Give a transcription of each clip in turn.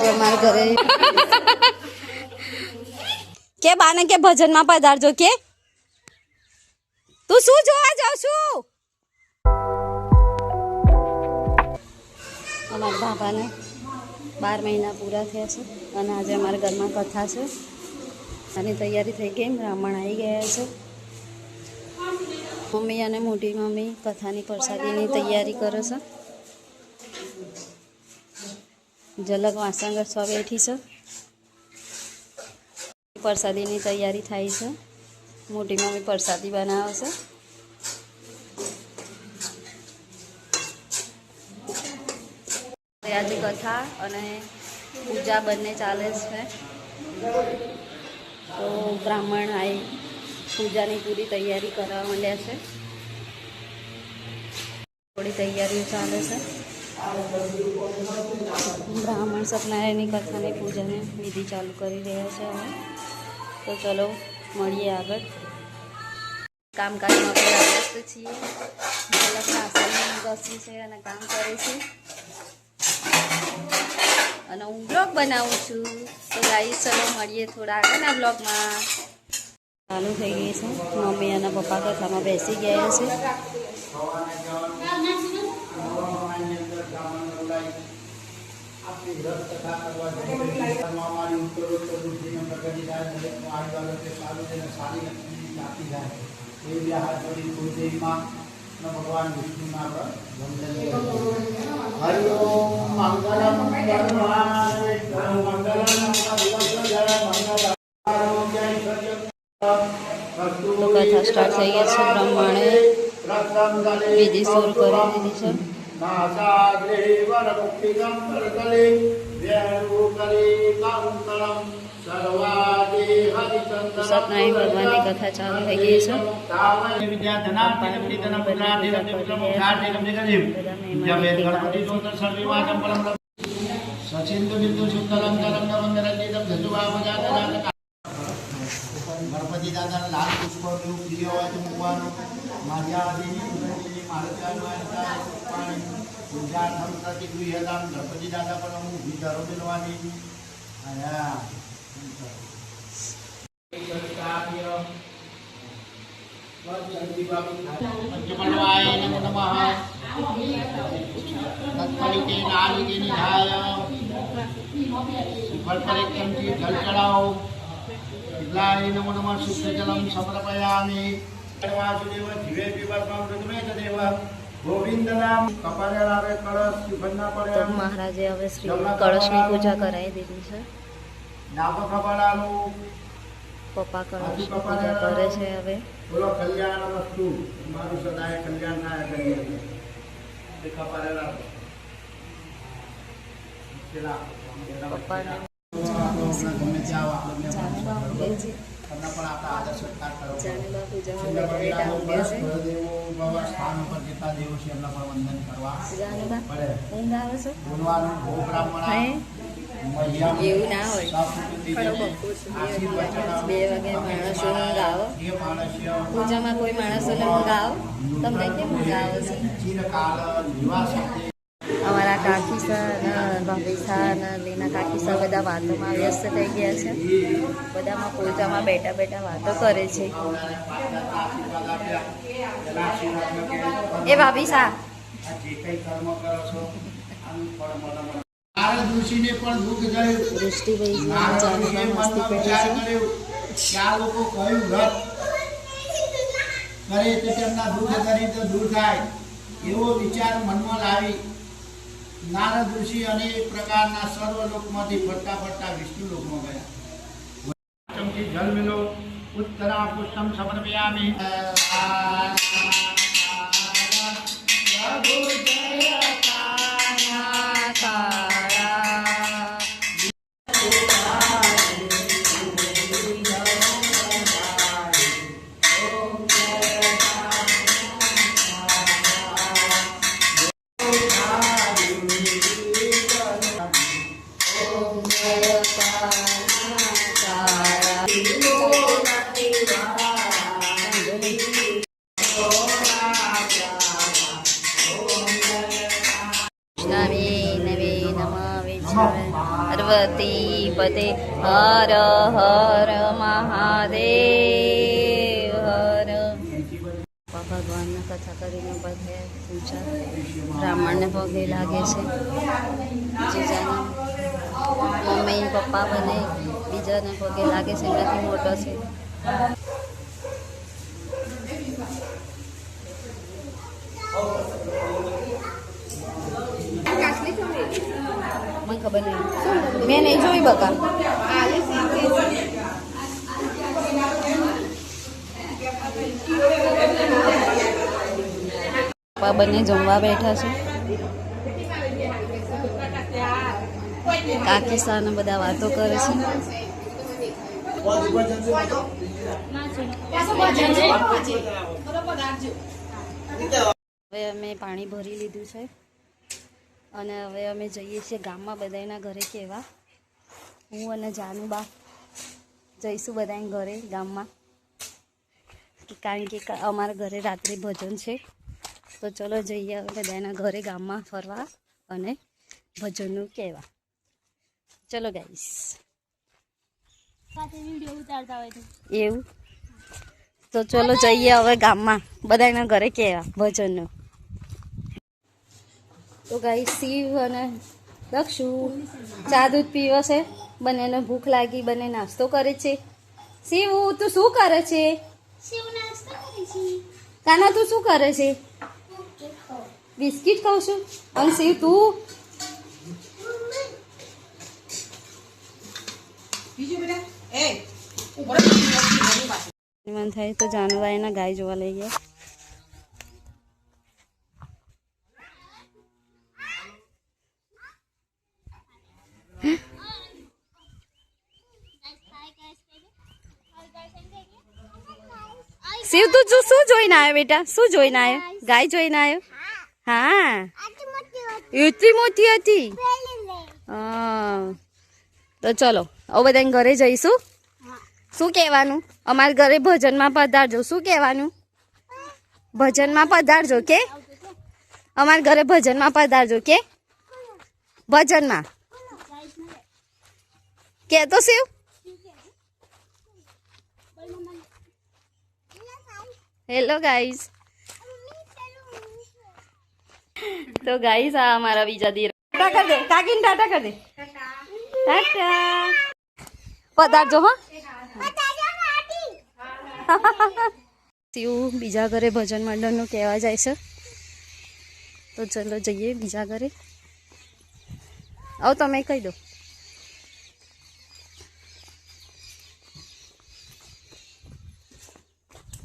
અમારા ઘરે કે બાને કે ભજનમાં પધારજો કે તું શું જોવા જાવ છું અમારા બાબાને 12 મહિના પૂરા થયા છે અને આજે અમારા ઘરમાં કથા છે આની તૈયારી થઈ ગઈ બ્રાહ્મણ આવી ગયા છે મમ્મી અને મોટી મમ્મી કથાની પ્રસાદીની તૈયારી કરે છે ઝલક વાસણ ઘસવા બેઠી છે પ્રસાદીની તૈયારી થાય છે મોટી મમ્મી પ્રસાદી બનાવે છે આજે કથા અને પૂજા બંને ચાલે છે તો બ્રાહ્મણ આવી પૂજાની પૂરી તૈયારી કરવા માંડ્યા છે થોડી તૈયારીઓ ચાલે છે બ્રાહ્મણ સત્યનારાયણની કથાની પૂજાની વિધિ ચાલુ કરી રહ્યા છે હવે તો ચલો મળીએ આગળ કામકાજમાં આપણે વ્યસ્ત છીએ મતલબ વાસણ ઘસી છે અને કામ કરે છે અને હું બ્લોગ બનાવું છું તો ગાઈસ ચલો મળીએ થોડા આગળના બ્લોગમાં ચાલુ થઈ ગઈ છે મમ્મી અને પપ્પા કથામાં બેસી ગયા છે ભગવાન વિષ્ણુના હરિઓમ મંગલમ તો કથા સ્ટાર્ટ થઈ ગઈ છે બ્રાહ્મણે વિધિ શરૂ કરી દીધી છે સત્યનારાયણ ભગવાનની કથા ચાલુ થઈ ગઈ છે ગણપતિ દાદા લાલ પુષ્પ પ્રિય હોય તો મૂકવાનું પૂજા ગણપતિ દાદા પણ હું વિચારો મેળવાની પંચમંડવાય નમો નમઃ તત્ફલિતે નાલિકે નિધાય શ્રીફળ પર એક ચમચી જલ ચડાવો વિદ્લાય નમો નમઃ શુદ્ધ જલમ સમર્પયામિ વાસુદેવ જીવે પીવર્તમ ઋતમે તદેવ ગોવિંદ નામ કપાળે લાવે કળશ શ્રીફળના પડે તો મહારાજે હવે શ્રી કળશની પૂજા કરાવી દીધી છે નામ કપાળાનું પપ્પા કળશની પૂજા કરે છે હવે બોલો કલ્યાણ વસ્તુ મારું સદાય કલ્યાણ થાય કરીએ તે કપાળે લાવે પપ્પાને ગમે ત્યાં પણ આપણા આદર સત્કાર કરો સ્થાન ઉપર જેટલા દેવો છે એમના પર વંદન કરવા પડે બોલવાનું ભો બ્રાહ્મણ એવું ના હોય 2 વાગે માણસોને ગાવો પૂજામાં કોઈ માણસોને ગાવો તમને કેમ ગાવો છે અમારા કાકી સર ભાભી સર લીના કાકી સર બધા વાતોમાં વ્યસ્ત થઈ ગયા છે બધામાં પૂજામાં બેઠા બેઠા વાતો કરે છે એ ભાભી સા ઋષિને પણ દુઃખ થયું દૃષ્ટિભાઈ મસ્તી કરે છે આ લોકો કયું વ્રત કરે તો તેમના દુઃખ કરી તો દૂર થાય એવો વિચાર મનમાં લાવી નારદ ઋષિ અનેક પ્રકારના સર્વ લોકમાંથી ફરતા ફરતા વિષ્ણુ લોકમાં ગયા ચમચી જલ મિલો ઉત્તરા પુષ્પમ સમર્પયામિ પાર્વતી પતે હર હર મહાદેવ હર. ભગવાનને કથા કરીને બધે પૂજા બ્રાહ્મણને પગે લાગે છે. જીજાને મમ્મી પપ્પા બને બીજાને પગે લાગે છે, એનાથી મોટો છે. મને ખબર નહીં, મેં નહીં જોઈ બકા. પપ્પા બંને જમવા બેઠા છે. કાકી સાને બધા વાતો કરે છે. હવે અમે પાણી ભરી લીધું છે અને હવે અમે જઈએ છીએ ગામમાં બધાના ઘરે કહેવા. હું અને જાનુબા જઈશું બધાના ઘરે ગામમાં, કારણ કે અમારા ઘરે રાત્રે ભજન છે. તો ચલો જઈએ હવે બધાના ઘરે ગામમાં ફરવા અને ભજનનું કહેવા. ચલો ગાઈસ. એવું તો ચલો જઈએ હવે ગામમાં બધાના ઘરે કહેવા ભજનનું. તો ગાઈસ શિવ અને દક્ષુ ચા દૂધ પીવો છે. બંનેને ભૂખ લાગી, બંને નાસ્તો કરે છે. શિવ તું શું કરે છે? કાના તું શું કરે છે? બિસ્કિટ ખાઉં છું. અને શિવ તું? મન થાય તો જાનવા એના ગાય જોવા લઈ ગયા. શિવ તું શું જોઈને આવ્યો બેટા? શું જોઈને આવ્યો? ગાય જોઈને આવ્યો? હા, એટલી મોટી હતી. હા, તો ચલો હવે બધા ઘરે જઈશું. શું કહેવાનું? અમારા ઘરે ભજનમાં પધારજો. શું કહેવાનું? ભજનમાં પધારજો કે અમારા ઘરે ભજનમાં પધારજો કે ભજનમાં કે તો શિવ. Hello guys. તો ગાઈઝ આ અમારા બીજા દીર. ટાટા કર દે કાકીને, ટાટા કર દે. ટાટા પધારજો. હા, શિવ બીજા ઘરે ભજન મંડળનું કહેવા જાય છે. તો ચલો જઈએ બીજા ઘરે. આવો તમે કહી દો.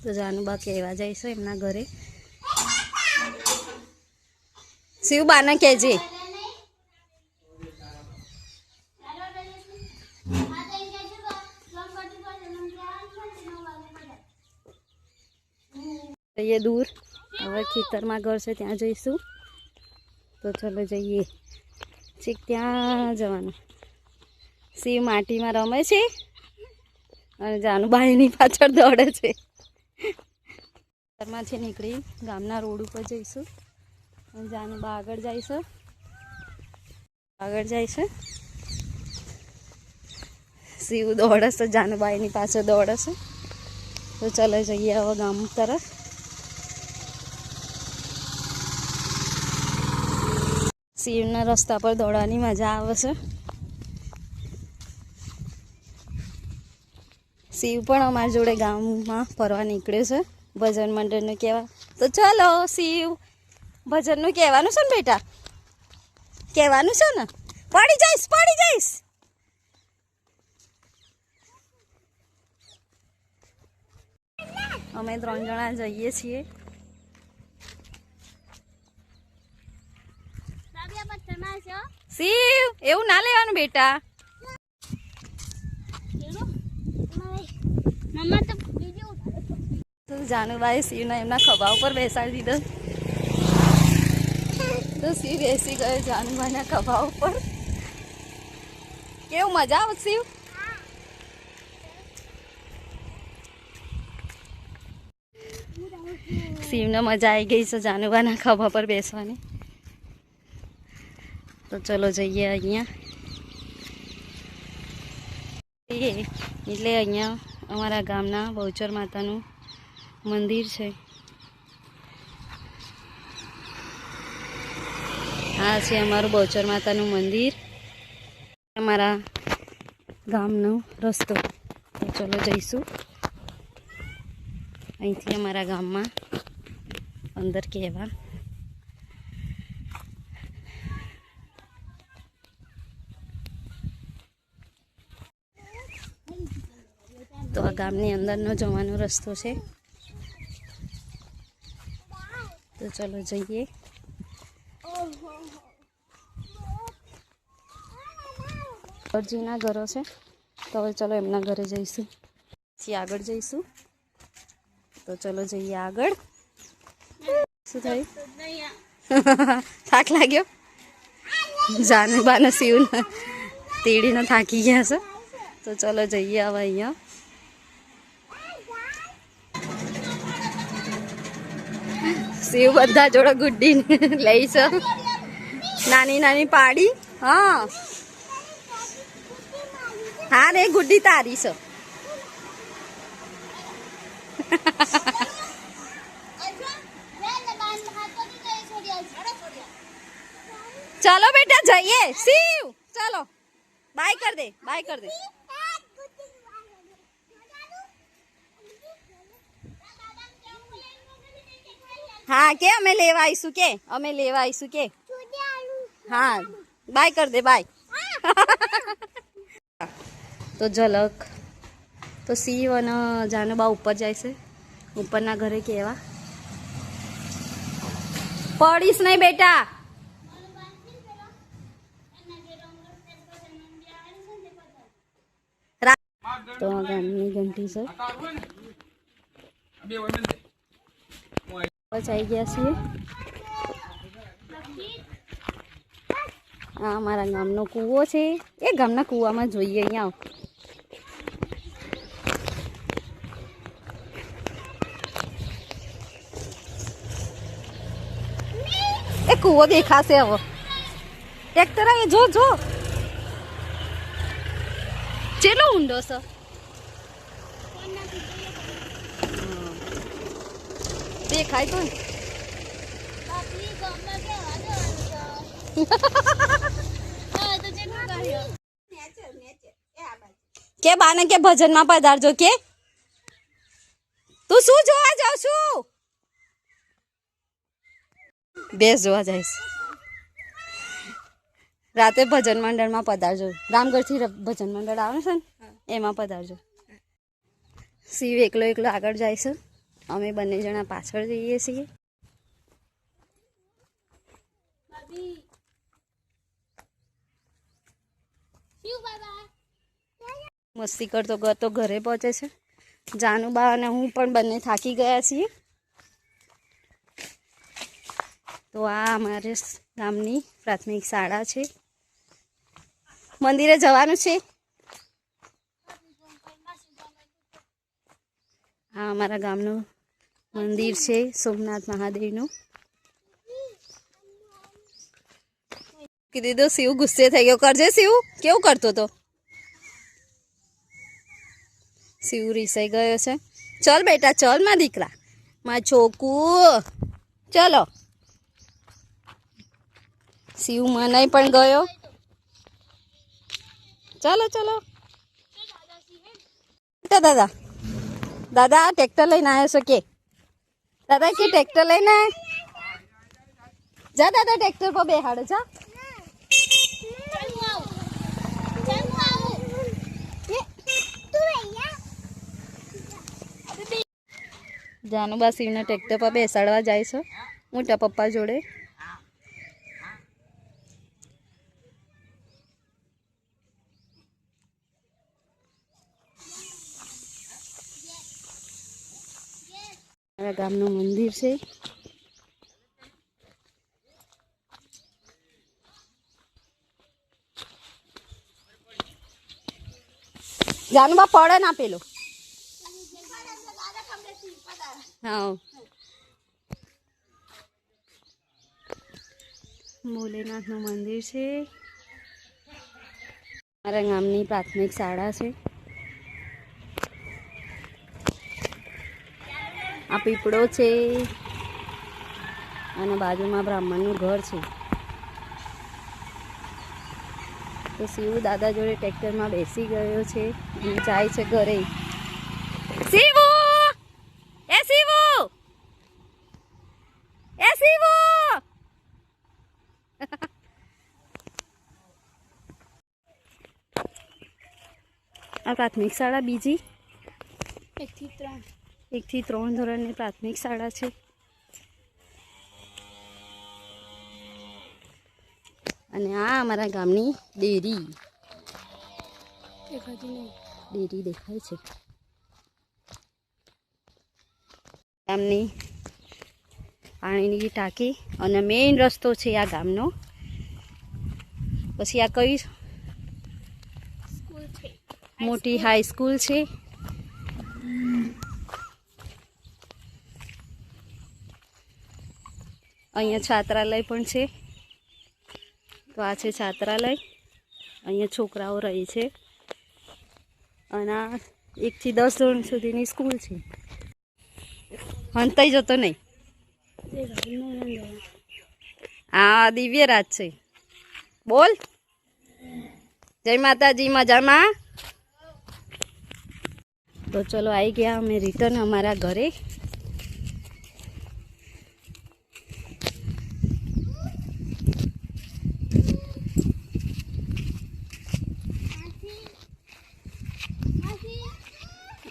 તો જાનુબા કહેવા જાય છે એમના ઘરે. શિવ બાને કહેજે. જઈએ દૂર, હવે ખેતરમાં ઘર છે ત્યાં જઈશું. તો ચલો જઈએ. ઠીક ત્યાં જવાનું. શિવ માટીમાં રમે છે અને જાનુબાઈની પાછળ દોડે છે. ઘરમાંથી નીકળી ગામના રોડ ઉપર જઈશું અને જાનુબા આગળ જાય છે. શિવ દોડે છે, જાનુબાઈની પાછળ દોડે છે. તો ચલો જઈએ હવે ગામ તરફ. શિવના રસ્તા પર દોડવાની મજા આવે છે. શિવ પણ અમારી જોડે ગામમાં ફરવા નીકળ્યો છે ભજન મંડળનું કહેવા. તો ચલો શિવ, ભજનનું કહેવાનું છે ને બેટા? કહેવાનું છે ને? પડી જઈશ. અમે 3 જણા જઈએ છીએ. શિવ એવું ના લેવાનું બેટા. તો જાનુબાઈ શિવના એમના ખભા ઉપર બેસાડી દીધો. તો શિવ બેસી ગયો જાનુબાઈના ખભા ઉપર. કેવું મજા આવે શિવ? શિવને મજા આવી ગઈ છે જાનુબાના ખભા પર બેસવાની. તો ચલો જઈએ અહીંયા એટલે અહીંયા અમારા ગામના બહુચર માતાનું મંદિર છે. આ છે અમારું બહુચર માતાનું મંદિર, અમારા ગામનો રસ્તો. તો ચલો જઈશું અહીંથી અમારા ગામમાં અંદર કહેવા. તો આ ગામની અંદરનો જવાનો રસ્તો છે. તો ચલો જઈએ. અરજીના ઘરો છે, તો હવે ચલો એમના ઘરે જઈશું, પછી આગળ જઈશું. તો ચલો જઈએ આગળ. શું થયું? થાક લાગ્યો? જાને બાને શિવ તેડીને થાકી ગયા છે. તો ચલો જઈએ હવે અહીંયા. શિવ બધા જોડે ગુડ્ડી લઈ છે, નાની નાની પાડી. હા હા ને ગુડ્ડી તારી છે. चलो बेटा जाइए शिव, चलो बाय कर दे, बाय कर दे. हाँ के અમે લેવા આવીશું, કે અમે લેવા આવીશું કે. હા બાય કર દે, બાય. તો ઝલક તો શિવ અને જાનુબા ઉપર જાય છે, ઉપરના ઘરે કેવા. પડીશ નહીં બેટા. તો આ ગામની ઘંટી છે. આવી ગયા છીએ. આ અમારા ગામનો કૂવો છે. એ ગામના કૂવામાં જોઈએ. અહીંયા એ કૂવો દેખાશે હવે. ટ્રેક્ટર આવે, જો જો ચેલો ઊંડો છે. દેખાય તો કે બાને કે ભજનમાં પધારજો. કે તું શું જોવા જાવ છું? બેસ જોવા જઈશ. રાતે ભજન મંડળમાં પધારજો. રામગઢથી ભજન મંડળ આવે છે ને, એમાં પધારજો. શિવ એકલો એકલો આગળ જાય છે, અમે બંને જણા પાછળ જઈએ છીએ. મસ્તી કરતો કરતો ઘરે પહોંચે છે. જાનુબા અને હું પણ બંને થાકી ગયા છીએ. તો આ અમારે ગામની પ્રાથમિક શાળા છે. મંદિરે જવાનું છે. આ અમારા ગામનું મંદિર છે, સોમનાથ મહાદેવનું. કીધું તો શિવ ગુસ્સે થઈ ગયો. કરજે શિવ. કેવું કરતો તો શિવ રીસાઈ ગયો છે. ચલ બેટા, ચલ માં દીકરા, માં છોકુ, ચલો. શિવ મનાઈ પણ ગયો. ચલો ચલો દાદા. દાદા ટ્રેક્ટર લઈને આવ્યો છો કે? દાદા કે ટ્રેક્ટર લઈને જા. દાદા ટ્રેક્ટર પર બેહાડો. જા. જાનુબા શિવને ટ્રેક્ટર પર બેસાડવા જાય છે મોટા પપ્પા જોડે. મારા ગામનું મંદિર છે. જાનુબા પડે ના પેલો. હા ભોલેનાથનું મંદિર છે. મારા ગામની પ્રાથમિક શાળા છે. આ પીપળો છે અને બાજુમાં બ્રાહ્મણનું ઘર છે. તો શિવ દાદા જોડે ટ્રેક્ટરમાં બેસી ગયો છે અને જાય છે ઘરે. શિવુ! એ શિવુ! એ શિવુ! આ પ્રાથમિક શાળા બીજી 1 થી 3 ધોરણની પ્રાથમિક શાળા છે. અને આ અમારા ગામની ડેરી દેખાય છે. ગામની પાણીની ટાંકી અને મેઇન રસ્તો છે આ ગામનો. પછી આ કઈ મોટી હાઈસ્કૂલ છે. અહીંયા છાત્રાલય પણ છે. તો આ છે છાત્રાલય. અહીંયા છોકરાઓ રહે છે અને આ 1 થી 10 ધોરણ સુધીની સ્કૂલ છે. હંતાઈ જતો નહીં. આ દિવ્યરાજ છે. બોલ જય માતાજી. મજામાં? તો ચલો આવી ગયા અમે રિટર્ન અમારા ઘરે.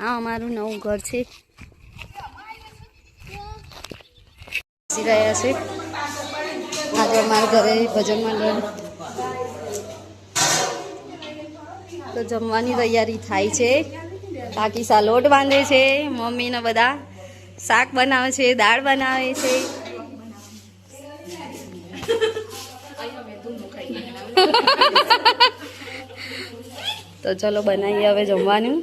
આ અમારું નવું ઘર છે. રહ્યા છે આજે અમારા ઘરે ભજન મંડળ. તો જમવાની તૈયારી થાય છે. બાકી સાલોટ બાંધે છે મમ્મીને. બધા શાક બનાવે છે, દાળ બનાવે છે. તો ચલો બનાવીએ હવે જમવાનું.